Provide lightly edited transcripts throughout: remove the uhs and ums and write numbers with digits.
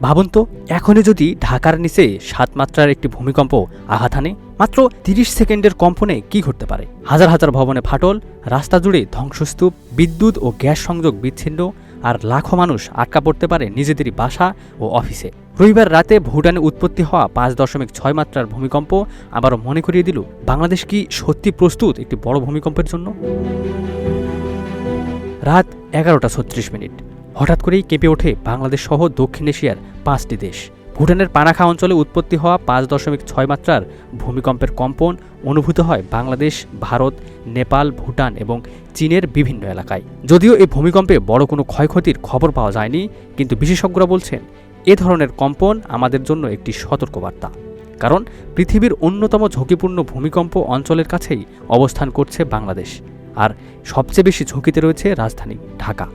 ভাবুন তো, এখনই যদি ঢাকার নিচে ৭ মাত্রার একটি ভূমিকম্প আঘাত হানে, মাত্র ৩০ সেকেন্ডের কম্পনে কি ঘটতে পারে? হাজার হাজার ভবনে ফাটল, রাস্তা জুড়ে ধ্বংসস্তূপ, বিদ্যুৎ ও গ্যাস সংযোগ বিচ্ছিন্ন, আর লাখো মানুষ আটকা পড়তে পারে নিজেদেরই বাসা ও অফিসে। রবিবার রাতে ভুটানে উৎপত্তি হওয়া ৫.৬ মাত্রার ভূমিকম্প আবারও মনে করিয়ে দিল, বাংলাদেশ কি সত্যি প্রস্তুত একটি বড় ভূমিকম্পের জন্য? রাত ১১:৩৬। হঠাৎ করেই কেঁপে ওঠে বাংলাদেশ সহ দক্ষিণ এশিয়ার ৫টি দেশ। ভুটানের পানাখা অঞ্চলে উৎপত্তি হওয়া ৫.৬ মাত্রার ভূমিকম্পের কম্পন অনুভূত হয় বাংলাদেশ, ভারত, নেপাল, ভুটান এবং চীনের বিভিন্ন এলাকায়। যদিও এই ভূমিকম্পে বড় কোনো ক্ষয়ক্ষতির খবর পাওয়া যায়নি, কিন্তু বিশেষজ্ঞরা বলছেন এ ধরনের কম্পন আমাদের জন্য একটি সতর্কবার্তা। কারণ পৃথিবীর অন্যতম ঝুঁকিপূর্ণ ভূমিকম্প অঞ্চলের কাছেই অবস্থান করছে বাংলাদেশ, আর সবচেয়ে বেশি ঝুঁকিতে রয়েছে রাজধানী ঢাকা।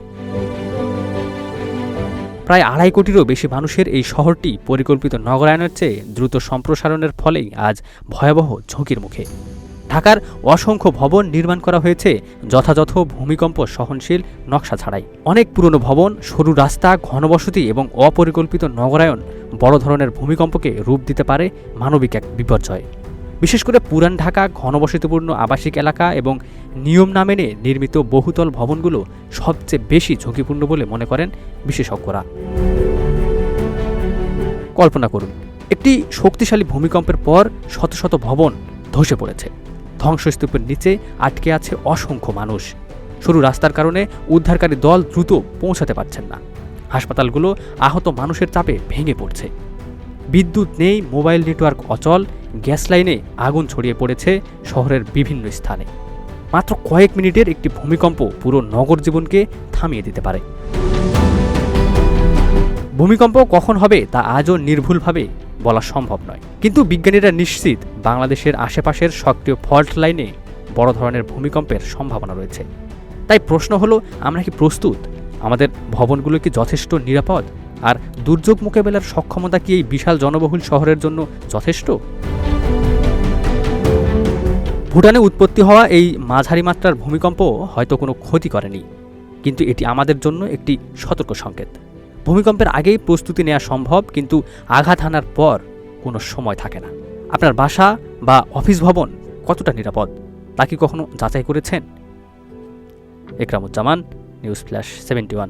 প্রায় ২.৫ কোটিরও বেশি মানুষের এই শহরটি পরিকল্পিত নগরায়নের চেয়ে দ্রুত সম্প্রসারণের ফলেই আজ ভয়াবহ ঝুঁকির মুখে। ঢাকার অসংখ্য ভবন নির্মাণ করা হয়েছে যথাযথ ভূমিকম্প সহনশীল নকশা ছাড়াই। অনেক পুরনো ভবন, সরু রাস্তা, ঘনবসতি এবং অপরিকল্পিত নগরায়ন বড় ধরনের ভূমিকম্পকে রূপ দিতে পারে মানবিক এক বিপর্যয়। বিশেষ করে পুরান ঢাকা, ঘনবসতিপূর্ণ আবাসিক এলাকা এবং নিয়ম না মেনে নির্মিত বহুতল ভবনগুলো সবচেয়ে বেশি ঝুঁকিপূর্ণ বলে মনে করেন বিশেষজ্ঞরা। কল্পনা করুন, একটি শক্তিশালী ভূমিকম্পের পর শত শত ভবন ধসে পড়েছে। ধ্বংসস্তূপের নিচে আটকে আছে অসংখ্য মানুষ। সরু রাস্তার কারণে উদ্ধারকারী দল দ্রুত পৌঁছাতে পারছেন না। হাসপাতালগুলো আহত মানুষের চাপে ভেঙে পড়ছে। বিদ্যুৎ নেই, মোবাইল নেটওয়ার্ক অচল, গ্যাস লাইনে আগুন ছড়িয়ে পড়েছে শহরের বিভিন্ন স্থানে। মাত্র কয়েক মিনিটের একটি ভূমিকম্প পুরো নগর জীবনকে থামিয়ে দিতে পারে। ভূমিকম্প কখন হবে তা আজও নির্ভুলভাবে বলা সম্ভব নয়, কিন্তু বিজ্ঞানীরা নিশ্চিত বাংলাদেশের আশেপাশের সক্রিয় ফল্ট লাইনে বড় ধরনের ভূমিকম্পের সম্ভাবনা রয়েছে। তাই প্রশ্ন হলো, আমরা কি প্রস্তুত? আমাদের ভবনগুলো কি যথেষ্ট নিরাপদ? আর দুর্যোগ মোকাবেলার সক্ষমতা কি এই বিশাল জনবহুল শহরের জন্য যথেষ্ট? ভুটানে উৎপত্তি হওয়া এই মাঝারি মাত্রার ভূমিকম্প হয়তো কোনো ক্ষতি করেনি, কিন্তু এটি আমাদের জন্য একটি সতর্ক সংকেত। ভূমিকম্পের আগেই প্রস্তুতি নেওয়া সম্ভব, কিন্তু আঘাত হানার পর কোনো সময় থাকে না। আপনার বাসা বা অফিস ভবন কতটা নিরাপদ তা কি কখনো যাচাই করেছেন? Ekramuzzaman, news flash 71।